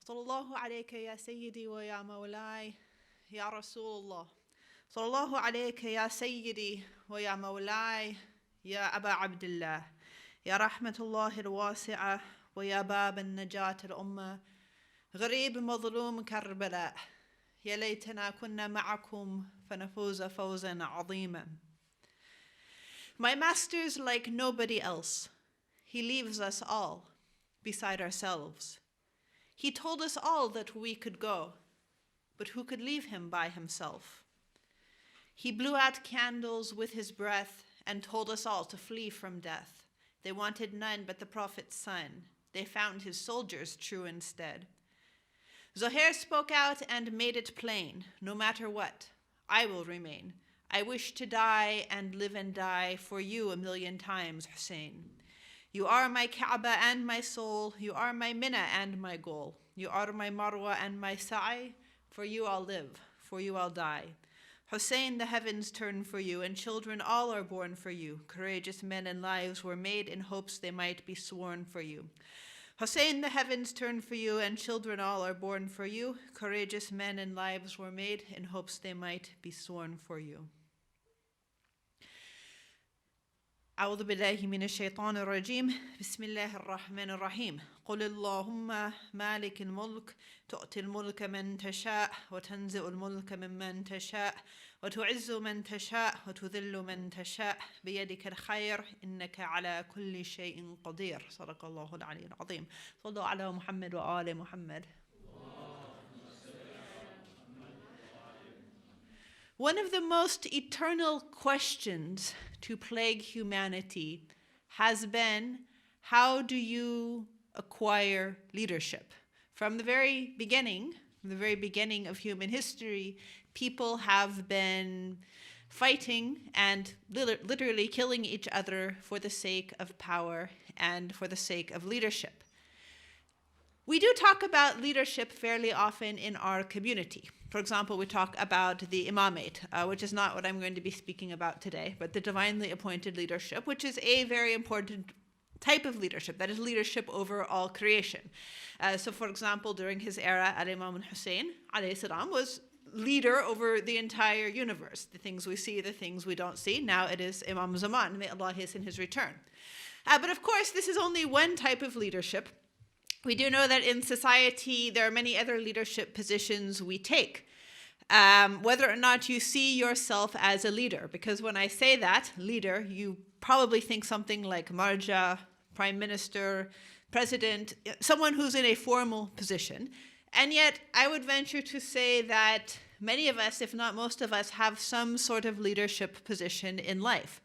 صلى الله عليك يا سيدي ويا مولاي يا رسول الله. صلى الله عليك يا سيدي ويا مولاي يا أبا عبد الله يا رحمة الله الواسعة ويا باب النجاة الأمة غريب مظلوم كربلاء. يا ليتنا كنا معكم فنفوز فوزا عظيما. My master's like nobody else. He leaves us all beside ourselves. He told us all that we could go, but who could leave him by himself? He blew out candles with his breath and told us all to flee from death. They wanted none but the Prophet's son. They found his soldiers true instead. Zuhair spoke out and made it plain, no matter what, I will remain. I wish to die and live and die for you 1,000,000 times, Hussein. You are my Kaaba and my soul. You are my Mina and my goal. You are my Marwa and my Sa'i. For you I'll live, for you I'll die. Hussein, the heavens turn for you, and children all are born for you. Courageous men and lives were made in hopes they might be sworn for you. Hussein, the heavens turn for you, and children all are born for you. Courageous men and lives were made in hopes they might be sworn for you. أعوذ بالله من الشيطان الرجيم. بسم الله الرحمن الرحيم. قل اللهم مالك الملك تؤتي الملك من تشاء وتنزع الملك ممن تشاء وتعز من تشاء وتذل من تشاء بيدك الخير إنك على كل شيء قدير. صدق الله العلي العظيم. صلوا على محمد وآل محمد. One of the most eternal questions to plague humanity has been, how do you acquire leadership? From the very beginning of human history, people have been fighting and literally killing each other for the sake of power and for the sake of leadership. We do talk about leadership fairly often in our community. For example, we talk about the imamate, which is not what I'm going to be speaking about today, but the divinely appointed leadership, which is a very important type of leadership, that is leadership over all creation. So for example, during his era, Al-Imam Hussein alayhi salam was leader over the entire universe. The things we see, the things we don't see. Now it is Imam Zaman, may Allah hasten his return. But of course, this is only one type of leadership. We do know that in society, there are many other leadership positions we take, whether or not you see yourself as a leader. Because when I say that, leader, you probably think something like Marja, Prime Minister, President, someone who's in a formal position. And yet, I would venture to say that many of us, if not most of us, have some sort of leadership position in life,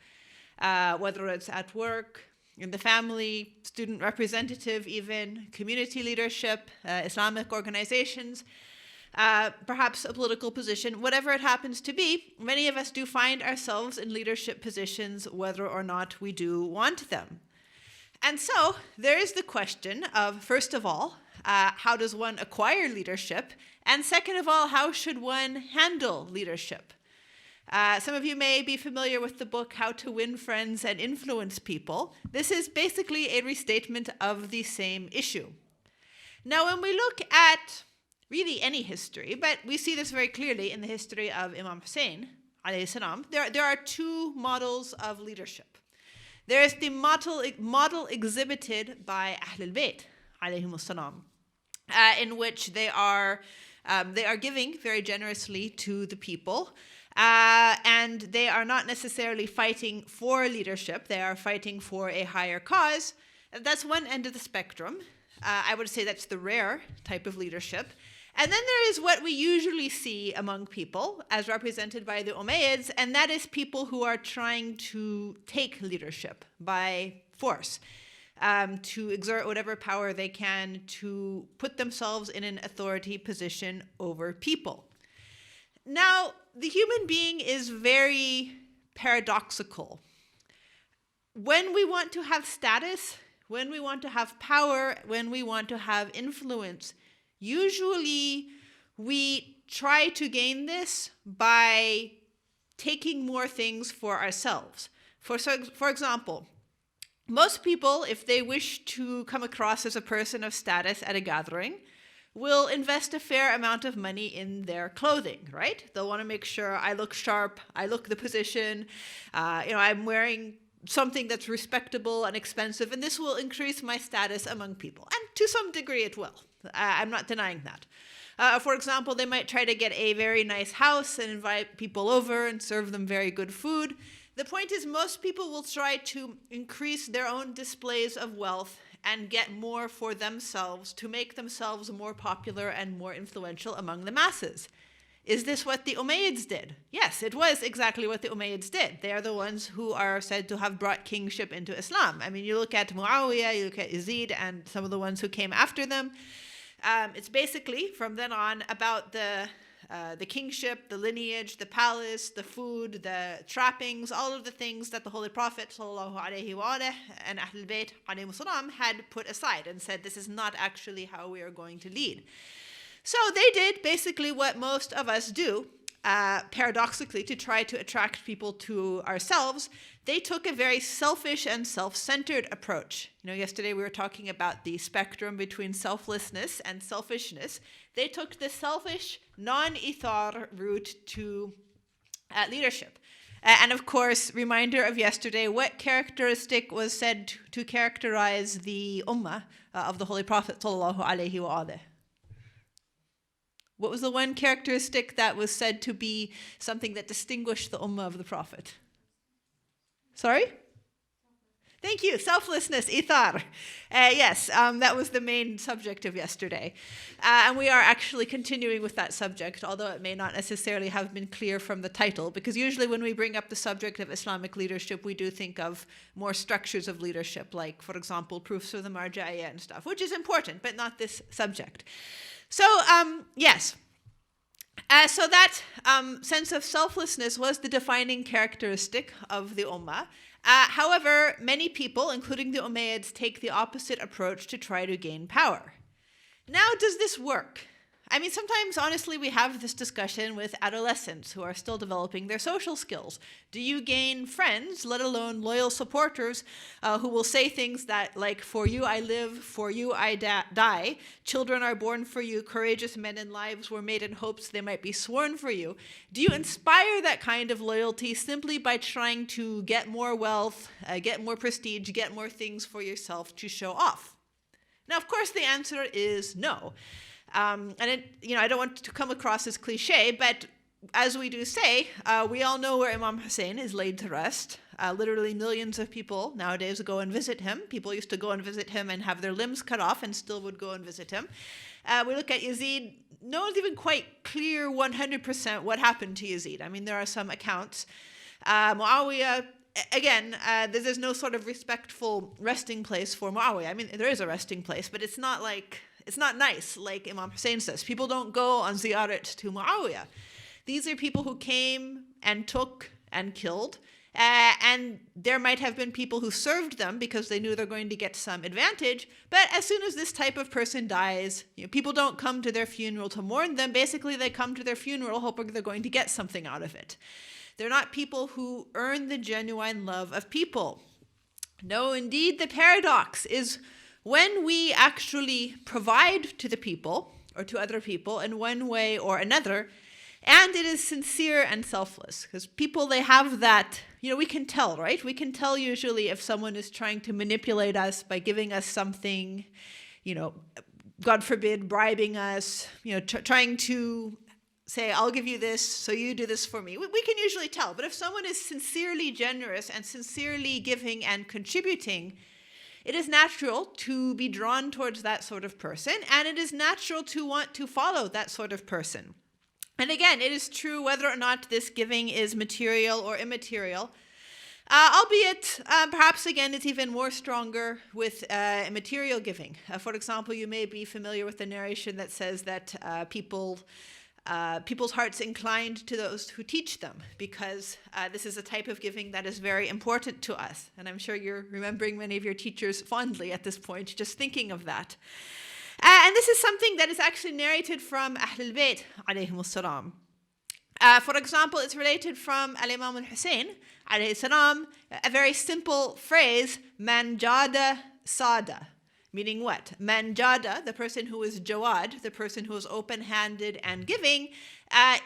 whether it's at work, in the family, student representative even, community leadership, Islamic organizations, perhaps a political position, whatever it happens to be, many of us do find ourselves in leadership positions whether or not we do want them. And so there is the question of, first of all, how does one acquire leadership? And second of all, how should one handle leadership? Some of you may be familiar with the book, How to Win Friends and Influence People. This is basically a restatement of the same issue. Now, when we look at really any history, but we see this very clearly in the history of Imam Hussein, alayhi salam, there are two models of leadership. There is the model exhibited by Ahlul Bayt, alayhimus salam, in which they are giving very generously to the people. And they are not necessarily fighting for leadership. They are fighting for a higher cause. That's one end of the spectrum. I would say that's the rare type of leadership. And then there is what we usually see among people, as represented by the Umayyads, and that is people who are trying to take leadership by force, to exert whatever power they can to put themselves in an authority position over people. Now, the human being is very paradoxical. When we want to have status, when we want to have power, when we want to have influence, usually we try to gain this by taking more things for ourselves. For example, most people, if they wish to come across as a person of status at a gathering, will invest a fair amount of money in their clothing, right? They'll want to make sure I look sharp, I look the position, I'm wearing something that's respectable and expensive, and this will increase my status among people. And to some degree it will. I'm not denying that. For example, they might try to get a very nice house and invite people over and serve them very good food. The point is, most people will try to increase their own displays of wealth and get more for themselves to make themselves more popular and more influential among the masses. Is this what the Umayyads did? Yes, it was exactly what the Umayyads did. They are the ones who are said to have brought kingship into Islam. I mean, you look at Muawiyah, you look at Yazid, and some of the ones who came after them. It's basically, from then on, about the kingship, the lineage, the palace, the food, the trappings, all of the things that the Holy Prophet ﷺ and Ahlul Bayt ﷺ had put aside and said, this is not actually how we are going to lead. So they did basically what most of us do, paradoxically, to try to attract people to ourselves. They took a very selfish and self-centered approach. Yesterday we were talking about the spectrum between selflessness and selfishness. They took the selfish, non-ithar route to leadership. And of course, reminder of yesterday, what characteristic was said to characterize the ummah of the Holy Prophet ﷺ? What was the one characteristic that was said to be something that distinguished the ummah of the Prophet? Sorry? Thank you. Selflessness, ithar. Yes, that was the main subject of yesterday. And we are actually continuing with that subject, although it may not necessarily have been clear from the title, because usually when we bring up the subject of Islamic leadership, we do think of more structures of leadership, like, for example, proofs of the marja'iyah and stuff, which is important, but not this subject. So, yes. So that sense of selflessness was the defining characteristic of the ummah. However, many people, including the Umayyads, take the opposite approach to try to gain power. Now, does this work? I mean, sometimes, honestly, we have this discussion with adolescents who are still developing their social skills. Do you gain friends, let alone loyal supporters, who will say things that, like, for you I live, for you I die, children are born for you, courageous men and lives were made in hopes they might be sworn for you? Do you inspire that kind of loyalty simply by trying to get more wealth, get more prestige, get more things for yourself to show off? Now, of course, the answer is no. I don't want to come across as cliche, but as we do say, we all know where Imam Hussein is laid to rest. Literally millions of people nowadays go and visit him. People used to go and visit him and have their limbs cut off and still would go and visit him. We look at Yazid. No one's even quite clear 100% what happened to Yazid. I mean, there are some accounts. Muawiyah, again, there's no sort of respectful resting place for Muawiyah. I mean, there is a resting place, but it's not nice, like Imam Hussein says. People don't go on ziyarat to Muawiyah. These are people who came and took and killed. And there might have been people who served them because they knew they're going to get some advantage. But as soon as this type of person dies, people don't come to their funeral to mourn them. Basically, they come to their funeral hoping they're going to get something out of it. They're not people who earn the genuine love of people. No, indeed, the paradox is when we actually provide to the people or to other people in one way or another, and it is sincere and selfless, because people, they have that, we can tell, right? We can tell usually if someone is trying to manipulate us by giving us something, God forbid, bribing us, trying to say, I'll give you this, so you do this for me. We can usually tell. But if someone is sincerely generous and sincerely giving and contributing, it is natural to be drawn towards that sort of person, and it is natural to want to follow that sort of person. And again, it is true whether or not this giving is material or immaterial, albeit perhaps again it's even more stronger with immaterial giving. For example, you may be familiar with the narration that says that people's hearts inclined to those who teach them, because this is a type of giving that is very important to us. And I'm sure you're remembering many of your teachers fondly at this point, just thinking of that. And this is something that is actually narrated from Ahlul Bayt alayhim as-salam. For example, it's related from Al-Imam al-Hussein alayhi salam, a very simple phrase, man jada sada. Meaning what? Man jada, the person who is jawad, the person who is open-handed and giving,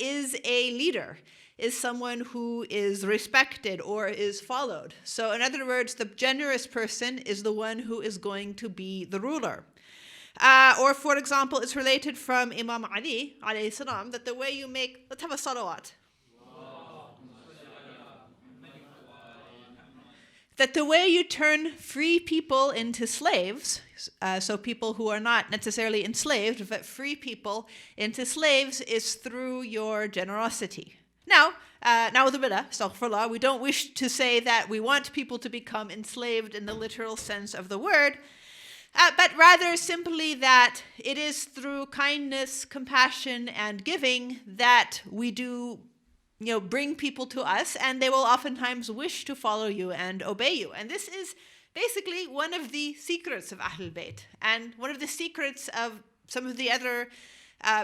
is a leader, is someone who is respected or is followed. So in other words, the generous person is the one who is going to be the ruler. Or for example, it's related from Imam Ali, alayhi salam, that the way you make, let's have a salawat. That the way you turn free people into slaves, so people who are not necessarily enslaved, but free people into slaves, is through your generosity. Now, na'udhu billah, astaghfirullah, we don't wish to say that we want people to become enslaved in the literal sense of the word, but rather simply that it is through kindness, compassion, and giving that we do bring people to us, and they will oftentimes wish to follow you and obey you. And this is basically one of the secrets of Ahlul Bayt, and one of the secrets of some of the other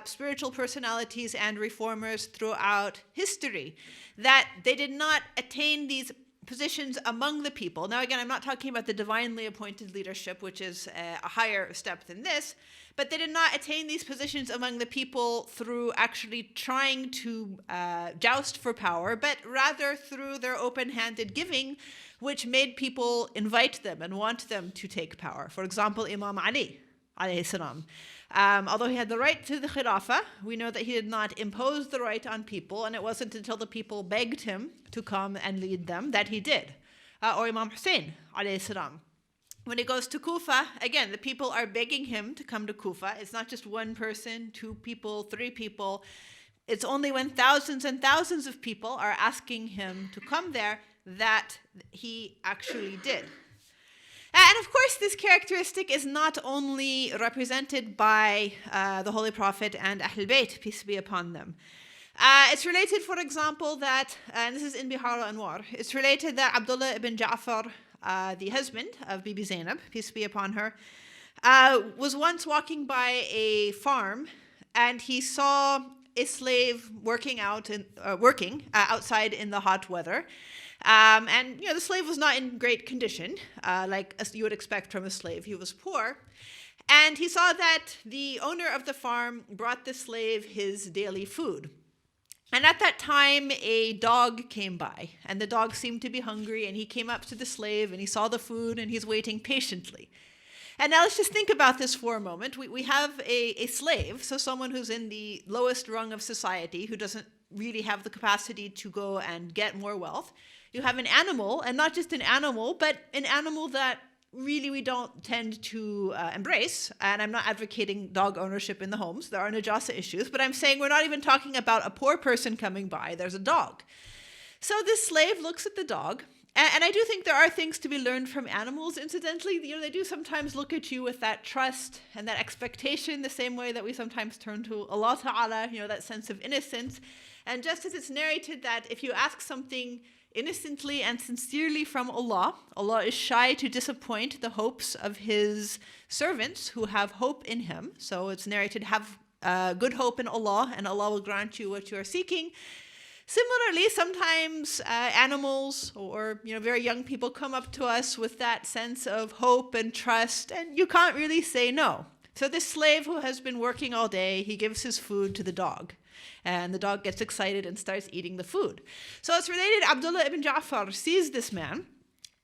spiritual personalities and reformers throughout history, that they did not attain these positions among the people. Now again, I'm not talking about the divinely appointed leadership, which is a higher step than this, but they did not attain these positions among the people through actually trying to joust for power, but rather through their open-handed giving, which made people invite them and want them to take power. For example, Imam Ali, alayhi salam. Although he had the right to the Khilafah, we know that he did not impose the right on people, and it wasn't until the people begged him to come and lead them that he did. Or Imam Hussein, alayhi salam. When he goes to Kufa, again, the people are begging him to come to Kufa. It's not just one person, 2 people, 3 people. It's only when thousands and thousands of people are asking him to come there that he actually did. And of course, this characteristic is not only represented by the Holy Prophet and Ahlul Bayt, peace be upon them. It's related, for example, that, and this is in Bihar al-Anwar, it's related that Abdullah ibn Ja'far, the husband of Bibi Zainab, peace be upon her, was once walking by a farm, and he saw a slave working outside in the hot weather. And the slave was not in great condition, like as you would expect from a slave. He was poor. And he saw that the owner of the farm brought the slave his daily food. And at that time, a dog came by, and the dog seemed to be hungry, and he came up to the slave, and he saw the food, and he's waiting patiently. And now let's just think about this for a moment. We have a slave, so someone who's in the lowest rung of society, who doesn't really have the capacity to go and get more wealth. You have an animal, and not just an animal, but an animal that really we don't tend to embrace. And I'm not advocating dog ownership in the homes. There are najasa issues, but I'm saying we're not even talking about a poor person coming by. There's a dog. So this slave looks at the dog, and I do think there are things to be learned from animals, incidentally. They do sometimes look at you with that trust and that expectation, the same way that we sometimes turn to Allah Ta'ala, that sense of innocence. And just as it's narrated that if you ask something innocently and sincerely from Allah, Allah is shy to disappoint the hopes of His servants who have hope in Him. So it's narrated, have good hope in Allah, and Allah will grant you what you are seeking. Similarly, sometimes animals or very young people come up to us with that sense of hope and trust, and you can't really say no. So this slave who has been working all day, he gives his food to the dog. And the dog gets excited and starts eating the food. So it's related, Abdullah ibn Ja'far sees this man,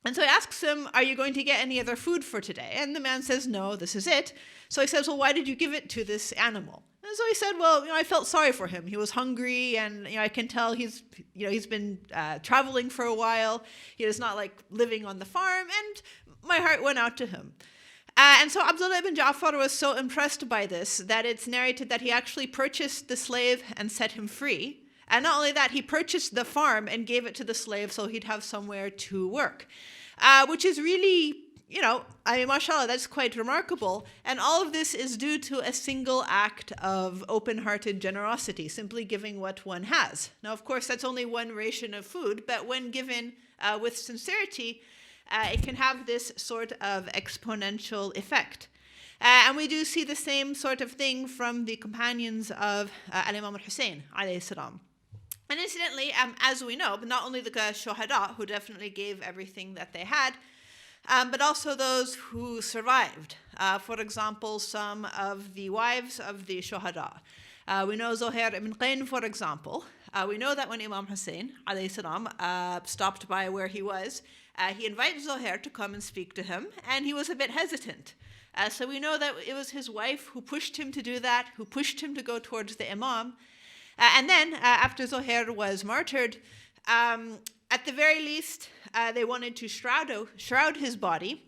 and so he asks him, are you going to get any other food for today? And the man says, no, this is it. So he says, well, why did you give it to this animal? And so he said, well, I felt sorry for him. He was hungry, and I can tell he's been traveling for a while. He is not like living on the farm, and my heart went out to him. And so Abdullah ibn Ja'far was so impressed by this that it's narrated that he actually purchased the slave and set him free. And not only that, he purchased the farm and gave it to the slave so he'd have somewhere to work, which is really, mashallah, that's quite remarkable. And all of this is due to a single act of open-hearted generosity, simply giving what one has. Now, of course, that's only one ration of food, but when given with sincerity, it can have this sort of exponential effect. And we do see the same sort of thing from the companions of Al-Imam al-Hussein, alayhi salam. And incidentally, as we know, but not only the shuhada, who definitely gave everything that they had, but also those who survived. For example, some of the wives of the Shuhada. We know Zuhair ibn Qayn, for example. We know that when Imam Hussein alayhi salam, stopped by where he was, he invited Zuhair to come and speak to him, and he was a bit hesitant. So we know that it was his wife who pushed him to do that, who pushed him to go towards the Imam. And then, after Zuhair was martyred, at the very least, they wanted to shroud his body.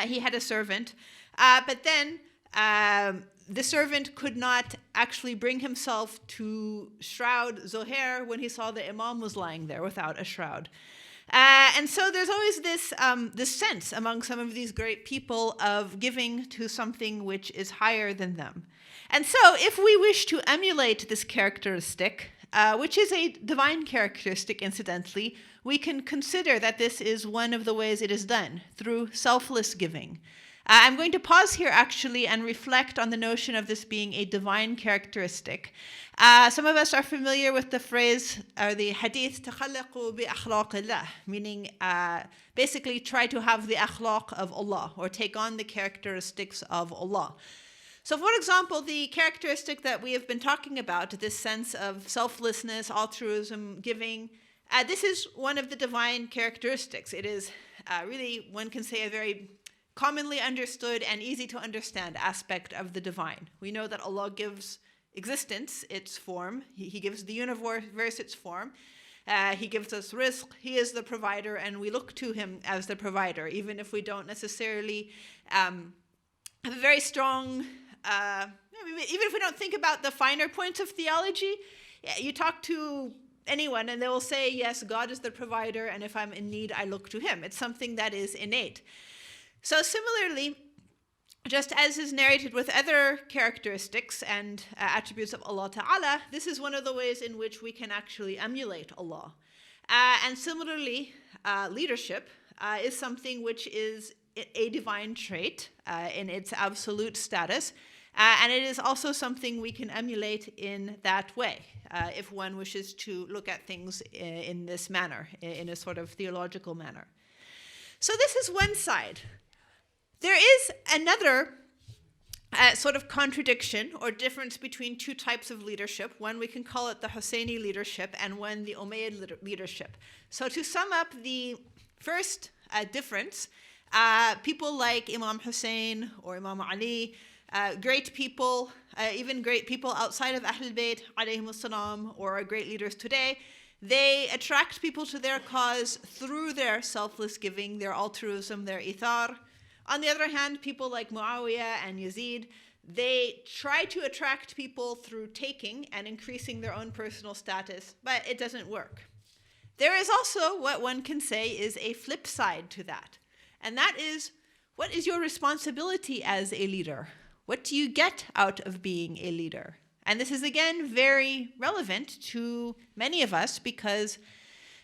He had a servant, but then the servant could not actually bring himself to shroud Zuhair when he saw the Imam was lying there without a shroud. And so there's always this sense among some of these great people of giving to something which is higher than them. And so if we wish to emulate this characteristic, which is a divine characteristic, incidentally, we can consider that this is one of the ways it is done, through selfless giving. I'm going to pause here, actually, and reflect on the notion of this being a divine characteristic. Some of us are familiar with the phrase, or the hadith, تَخَلَّقُوا بِأَخْلَاقِ اللَّهِ, meaning basically try to have the akhlaq of Allah, or take on the characteristics of Allah. So, for example, the characteristic that we have been talking about, this sense of selflessness, altruism, giving, this is one of the divine characteristics. It is really, one can say, a very commonly understood and easy to understand aspect of the divine. We know that Allah gives existence its form. He gives the universe its form. He gives us rizq. He is the provider, and we look to him as the provider, even if we don't necessarily have a very strong, even if we don't think about the finer points of theology. You talk to anyone and they will say, yes, God is the provider, and if I'm in need, I look to him. It's something that is innate. So similarly, just as is narrated with other characteristics and attributes of Allah Ta'ala, this is one of the ways in which we can actually emulate Allah. And similarly, leadership is something which is a divine trait in its absolute status. And it is also something we can emulate in that way, if one wishes to look at things in this manner, in a sort of theological manner. So this is one side. There is another sort of contradiction or difference between two types of leadership. One, we can call it the Husseini leadership, and one, the Umayyad leadership. So to sum up the first difference, people like Imam Hussein or Imam Ali, great people, even great people outside of Ahlul Bayt, alayhimus salam, or our great leaders today, they attract people to their cause through their selfless giving, their altruism, their ithar. On the other hand, people like Muawiyah and Yazid, they try to attract people through taking and increasing their own personal status, but it doesn't work. There is also what one can say is a flip side to that, and that is, what is your responsibility as a leader? What do you get out of being a leader? And this is, again, very relevant to many of us because,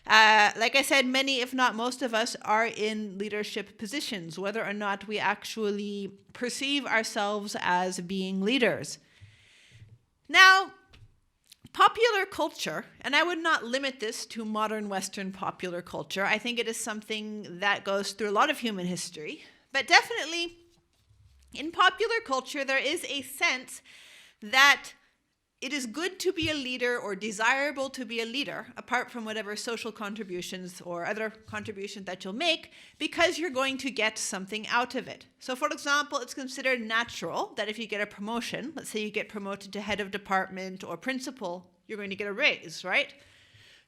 like I said, many, if not most of us, are in leadership positions, whether or not we actually perceive ourselves as being leaders. Now, popular culture, and I would not limit this to modern Western popular culture. I think it is something that goes through a lot of human history. But definitely, in popular culture, there is a sense that it is good to be a leader or desirable to be a leader, apart from whatever social contributions or other contributions that you'll make, because you're going to get something out of it. So for example, it's considered natural that if you get a promotion, let's say you get promoted to head of department or principal, you're going to get a raise, right?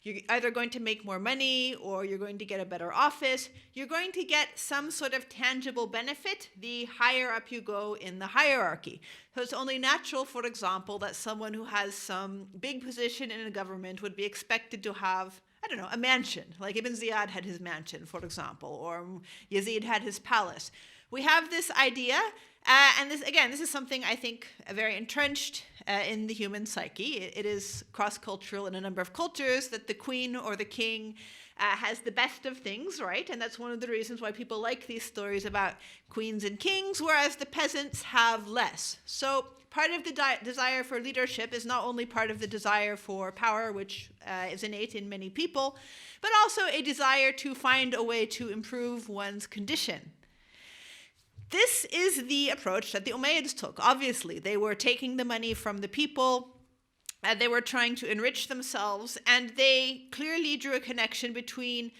You're either going to make more money or you're going to get a better office. You're going to get some sort of tangible benefit the higher up you go in the hierarchy. So it's only natural, for example, that someone who has some big position in a government would be expected to have, I don't know, a mansion. Like Ibn Ziyad had his mansion, for example, or Yazid had his palace. We have this idea And this is something I think very entrenched in the human psyche. It is cross-cultural in a number of cultures that the queen or the king has the best of things, right? And that's one of the reasons why people like these stories about queens and kings, whereas the peasants have less. So part of the desire for leadership is not only part of the desire for power, which is innate in many people, but also a desire to find a way to improve one's condition. This is the approach that the Umayyads took. Obviously, they were taking the money from the people, they were trying to enrich themselves, and they clearly drew a connection between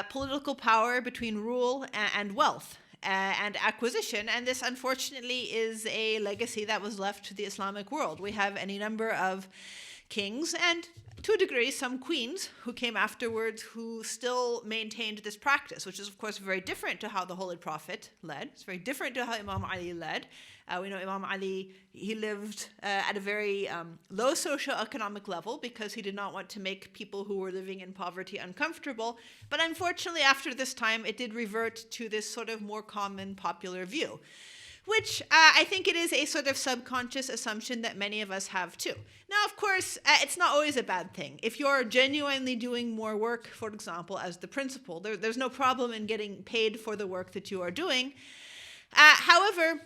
political power, between rule and wealth and acquisition. And this, unfortunately, is a legacy that was left to the Islamic world. We have any number of kings and, to a degree, some queens who came afterwards who still maintained this practice, which is, of course, very different to how the Holy Prophet led. It's very different to how Imam Ali led. We know Imam Ali, he lived at a very low socioeconomic level because he did not want to make people who were living in poverty uncomfortable. But unfortunately, after this time, it did revert to this sort of more common popular view, which I think it is a sort of subconscious assumption that many of us have too. Now, of course, it's not always a bad thing. If you're genuinely doing more work, for example, as the principal, there's no problem in getting paid for the work that you are doing. However,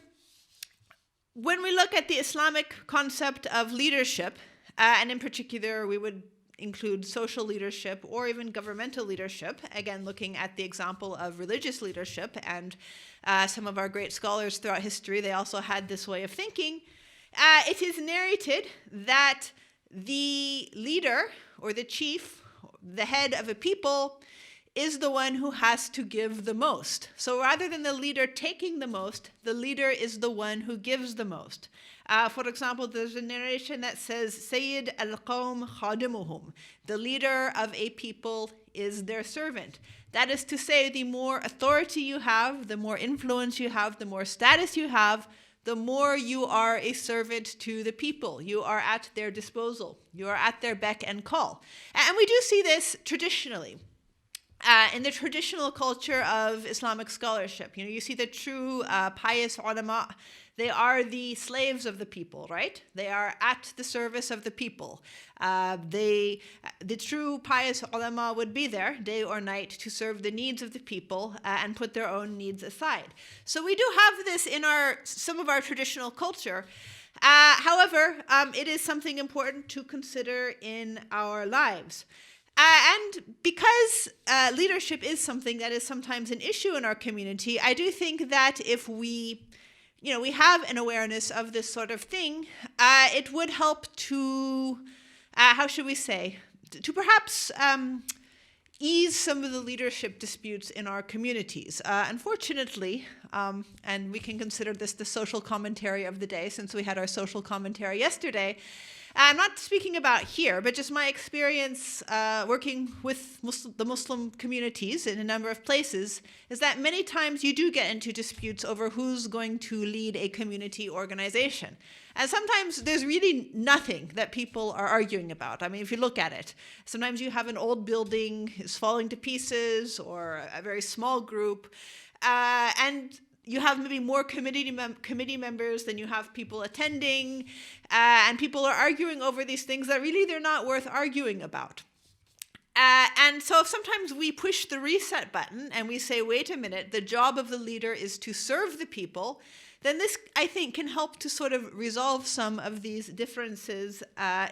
when we look at the Islamic concept of leadership, and in particular, we would include social leadership or even governmental leadership, again, looking at the example of religious leadership, and some of our great scholars throughout history, they also had this way of thinking. It is narrated that the leader or the chief, the head of a people, is the one who has to give the most. So rather than the leader taking the most, the leader is the one who gives the most. For example, there's a narration that says, Sayyid al-Qawm khadimuhum. The leader of a people is their servant. That is to say, the more authority you have, the more influence you have, the more status you have, the more you are a servant to the people. You are at their disposal. You are at their beck and call. And we do see this traditionally. In the traditional culture of Islamic scholarship, you see the true pious ulama. They are the slaves of the people, right? They are at the service of the people. The true pious ulama would be there day or night to serve the needs of the people and put their own needs aside. So we do have this in some of our traditional culture. However, it is something important to consider in our lives. And because leadership is something that is sometimes an issue in our community, I do think that if we have an awareness of this sort of thing, it would help to, to perhaps ease some of the leadership disputes in our communities. Unfortunately, and we can consider this the social commentary of the day since we had our social commentary yesterday, I'm not speaking about here, but just my experience working with the Muslim communities in a number of places is that many times you do get into disputes over who's going to lead a community organization. And sometimes there's really nothing that people are arguing about. I mean, if you look at it, sometimes you have an old building is falling to pieces or a very small group, and you have maybe more committee members than you have people attending, and people are arguing over these things that really they're not worth arguing about. And so if sometimes we push the reset button and we say, wait a minute, the job of the leader is to serve the people, then this, I think, can help to sort of resolve some of these differences,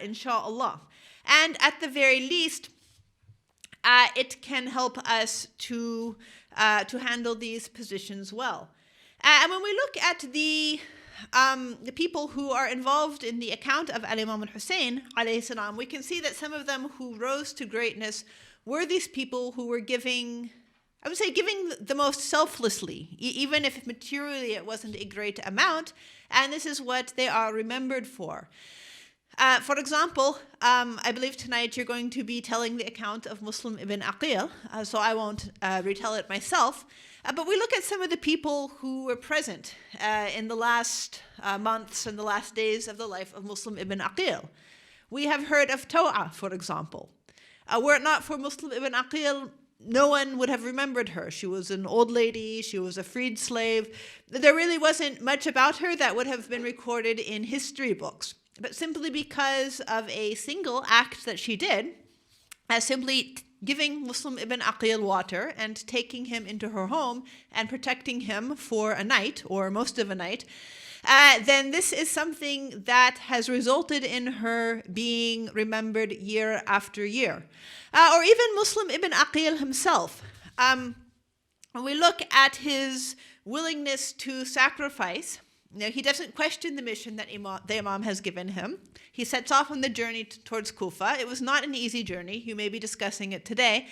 inshallah. And at the very least, it can help us to handle these positions well. And when we look at the people who are involved in the account of Al-Imam al-Hussein, alayhi salam, we can see that some of them who rose to greatness were these people who were giving the most selflessly, even if materially it wasn't a great amount, and this is what they are remembered for. For example, I believe tonight you're going to be telling the account of Muslim ibn Aqil, so I won't retell it myself. But we look at some of the people who were present in the last months and the last days of the life of Muslim ibn Aqil. We have heard of Taw'a, for example. Were it not for Muslim ibn Aqil, no one would have remembered her. She was an old lady. She was a freed slave. There really wasn't much about her that would have been recorded in history books. But simply because of a single act that she did, simply giving Muslim ibn Aqil water and taking him into her home and protecting him for a night or most of a night, then this is something that has resulted in her being remembered year after year. Or even Muslim ibn Aqil himself. When we look at his willingness to sacrifice, he doesn't question the mission that the Imam has given him. He sets off on the journey towards Kufa. It was not an easy journey. You may be discussing it today.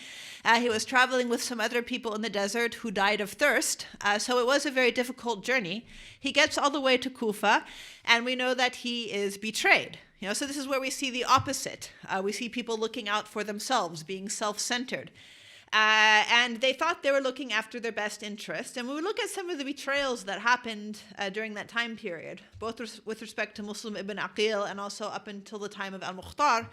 He was traveling with some other people in the desert who died of thirst. So it was a very difficult journey. He gets all the way to Kufa, and we know that he is betrayed. So this is where we see the opposite. We see people looking out for themselves, being self-centered. And they thought they were looking after their best interest. And when we look at some of the betrayals that happened during that time period, both with respect to Muslim ibn Aqil and also up until the time of al-Mukhtar,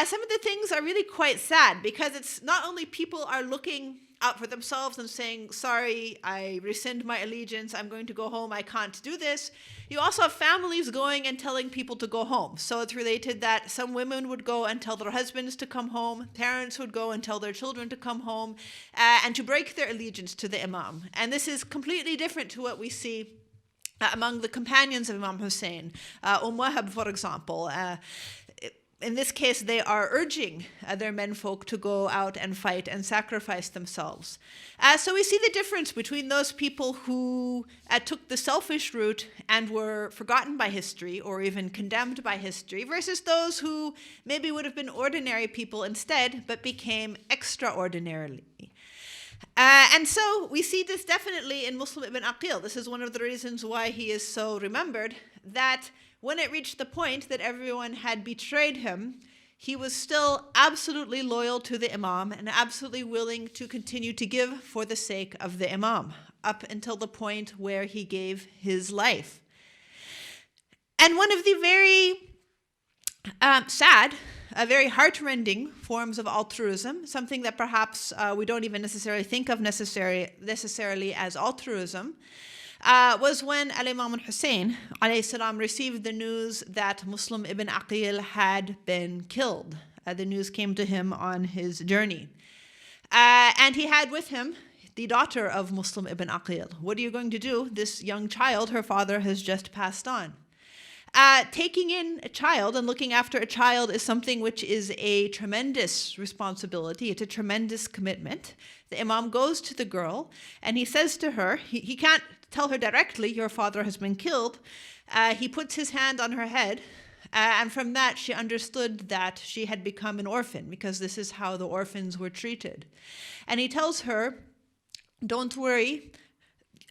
some of the things are really quite sad, because it's not only people are looking out for themselves and saying, sorry, I rescind my allegiance, I'm going to go home, I can't do this. You also have families going and telling people to go home. So it's related that some women would go and tell their husbands to come home, parents would go and tell their children to come home, and to break their allegiance to the Imam. And this is completely different to what we see among the companions of Imam Hussein. Wahab, for example, in this case, they are urging their menfolk to go out and fight and sacrifice themselves. So we see the difference between those people who took the selfish route and were forgotten by history or even condemned by history versus those who maybe would have been ordinary people instead but became extraordinary. And so we see this definitely in Muslim ibn Aqil. This is one of the reasons why he is so remembered, that when it reached the point that everyone had betrayed him, he was still absolutely loyal to the Imam and absolutely willing to continue to give for the sake of the Imam, up until the point where he gave his life. And one of the very sad, very heart-rending forms of altruism, something that perhaps we don't even necessarily think of necessarily as altruism, was when Al-Imam al-Hussein alayhi salam received the news that Muslim ibn Aqil had been killed. The news came to him on his journey. And he had with him the daughter of Muslim ibn Aqil. What are you going to do? This young child, her father has just passed on. Taking in a child and looking after a child is something which is a tremendous responsibility. It's a tremendous commitment. The Imam goes to the girl and he says to her, he can't tell her directly, your father has been killed. He puts his hand on her head, and from that she understood that she had become an orphan, because this is how the orphans were treated. And he tells her, don't worry,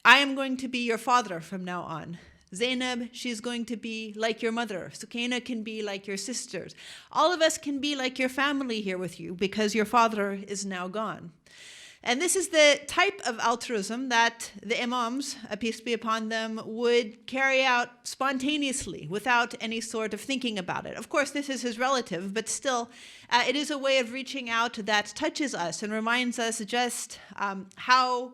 I am going to be your father from now on. Zainab, she's going to be like your mother. Sukaina can be like your sisters. All of us can be like your family here with you, because your father is now gone. And this is the type of altruism that the Imams, peace be upon them, would carry out spontaneously without any sort of thinking about it. Of course, this is his relative, but still, it is a way of reaching out that touches us and reminds us just how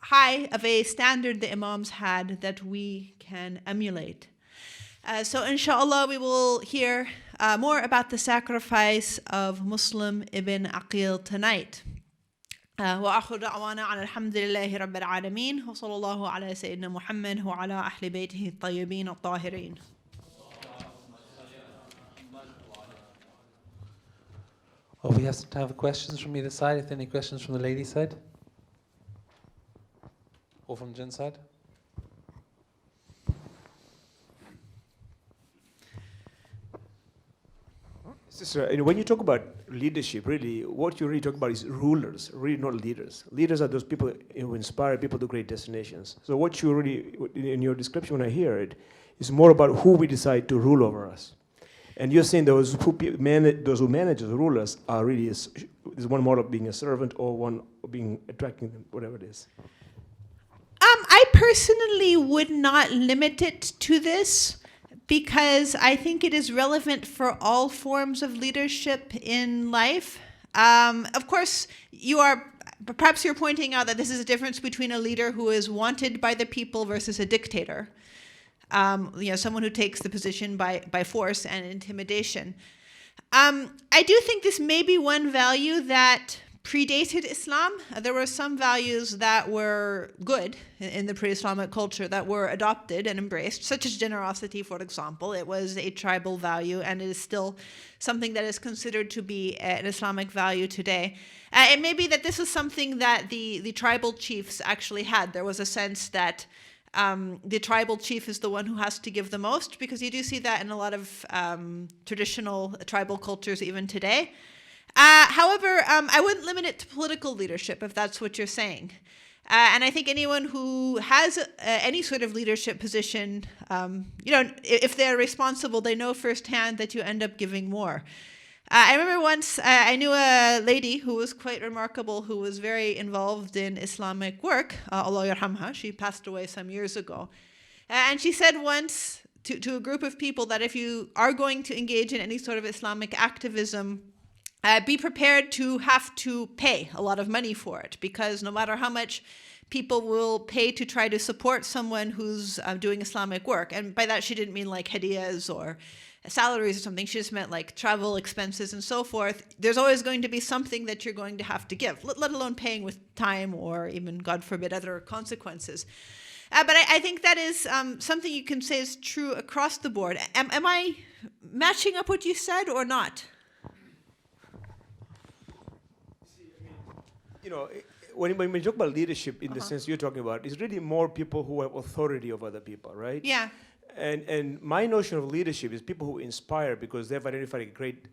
high of a standard the Imams had that we can emulate. So inshallah, we will hear more about the sacrifice of Muslim ibn Aqil tonight. وآخر دعوانا على الحمد لله رب العالمين وصلى الله على سيدنا محمد وعلى أهل بيته الطيبين الطاهرين. Well, we have some time for questions from either side. If there are any questions from the lady side? Or from the gent side? Sister, when you talk about leadership, really, what you really talk about is rulers, really not leaders. Leaders are those people who inspire people to great destinations. So what you really, in your description when I hear it, is more about who we decide to rule over us. And you're saying those who manage the rulers are really, is one model of being a servant or one of being attracting them, whatever it is. I personally would not limit it to this, because I think it is relevant for all forms of leadership in life. Of course, perhaps you're pointing out that this is a difference between a leader who is wanted by the people versus a dictator. Someone who takes the position by force and intimidation. I do think this may be one value that predated Islam. There were some values that were good in the pre-Islamic culture that were adopted and embraced, such as generosity, for example. It was a tribal value, and it is still something that is considered to be an Islamic value today. It may be that this is something that the tribal chiefs actually had. There was a sense that the tribal chief is the one who has to give the most, because you do see that in a lot of traditional tribal cultures even today. However, I wouldn't limit it to political leadership, if that's what you're saying. And I think anyone who has any sort of leadership position, if they're responsible, they know firsthand that you end up giving more. I remember once I knew a lady who was quite remarkable, who was very involved in Islamic work. Allah yarhamha, she passed away some years ago. And she said once to a group of people that if you are going to engage in any sort of Islamic activism, be prepared to have to pay a lot of money for it, because no matter how much people will pay to try to support someone who's doing Islamic work, and by that she didn't mean like hadiyas or salaries or something, she just meant like travel expenses and so forth, there's always going to be something that you're going to have to give, let alone paying with time or even, God forbid, other consequences. But I think that is something you can say is true across the board. Am I matching up what you said or not? When we talk about leadership in the sense you're talking about, it's really more people who have authority over other people, right? Yeah. And my notion of leadership is people who inspire because they've identified a great,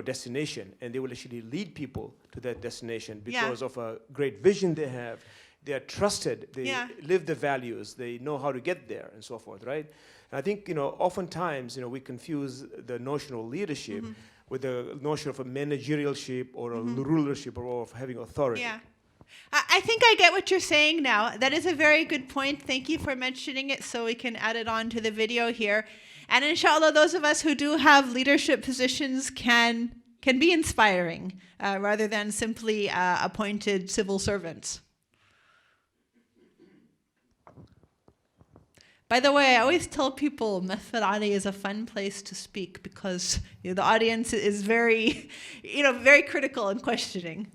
destination, and they will actually lead people to that destination because of a great vision they have. They are trusted. They live the values. They know how to get there, and so forth, right? And I think oftentimes we confuse the notion of leadership with the notion of a managerialship or a rulership or of having authority. Yeah. I think I get what you're saying now. That is a very good point. Thank you for mentioning it so we can add it on to the video here. And inshallah, those of us who do have leadership positions can be inspiring rather than simply appointed civil servants. By the way, I always tell people Mahfil Ali is a fun place to speak because the audience is very, very critical and questioning.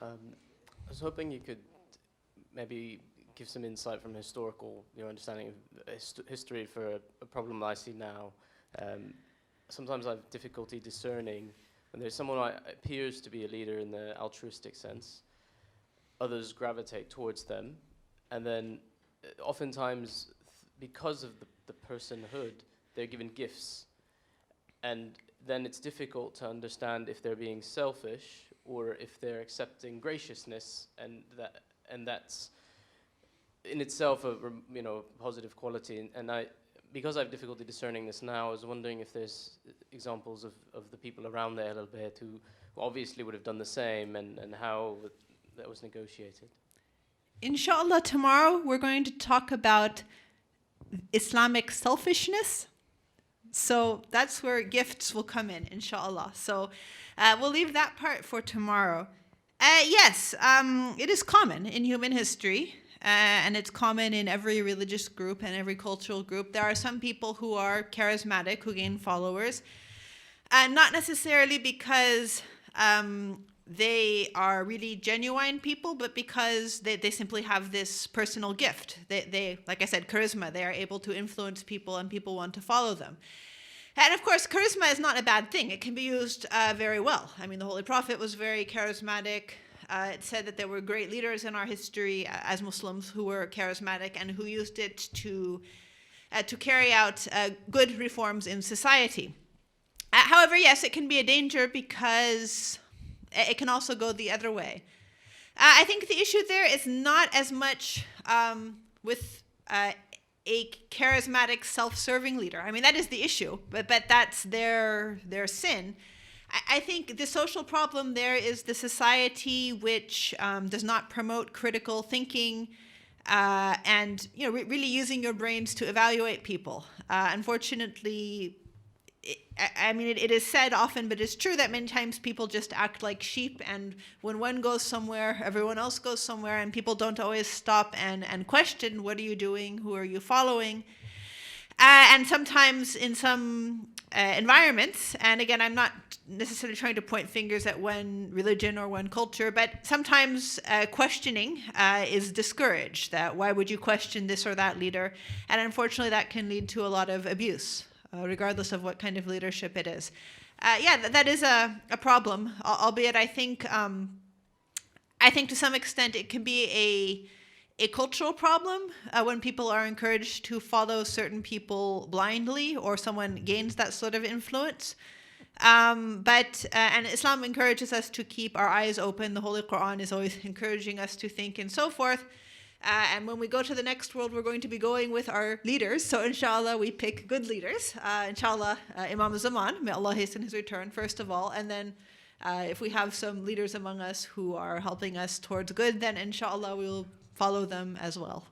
I was hoping you could maybe give some insight from historical, understanding of history for a problem I see now. Sometimes I have difficulty discerning when there's someone who appears to be a leader in the altruistic sense, others gravitate towards them, and then oftentimes because of the personhood, they're given gifts. And then it's difficult to understand if they're being selfish or if they're accepting graciousness, and that's in itself a positive quality. And because I have difficulty discerning this now, I was wondering if there's examples of the people around there a little bit who obviously would have done the same, and how that was negotiated. Inshallah, tomorrow we're going to talk about Islamic selfishness. So that's where gifts will come in, inshallah. So we'll leave that part for tomorrow. Yes, it is common in human history, and it's common in every religious group and every cultural group. There are some people who are charismatic, who gain followers, not necessarily because they are really genuine people, but because they simply have this personal gift. They, like I said, charisma. They are able to influence people, and people want to follow them. And of course, charisma is not a bad thing. It can be used very well. I mean, the Holy Prophet was very charismatic. It said that there were great leaders in our history as Muslims who were charismatic and who used it to carry out good reforms in society. However, yes, it can be a danger because it can also go the other way. I think the issue there is not as much with a charismatic, self-serving leader. I mean, that is the issue, but that's their sin. I think the social problem there is the society which does not promote critical thinking and really using your brains to evaluate people. Unfortunately, I mean, it is said often, but it's true that many times people just act like sheep, and when one goes somewhere, everyone else goes somewhere, and people don't always stop and question, what are you doing? Who are you following? And sometimes in some environments, and again, I'm not necessarily trying to point fingers at one religion or one culture, but sometimes questioning is discouraged. That why would you question this or that leader? And unfortunately, that can lead to a lot of abuse, regardless of what kind of leadership it is. That is a problem, albeit I think to some extent it can be a cultural problem when people are encouraged to follow certain people blindly, or someone gains that sort of influence. And Islam encourages us to keep our eyes open. The Holy Quran is always encouraging us to think and so forth. And when we go to the next world, we're going to be going with our leaders. So inshallah, we pick good leaders. Inshallah, Imam Zaman, may Allah hasten his return, first of all. And then if we have some leaders among us who are helping us towards good, then inshallah, we will follow them as well.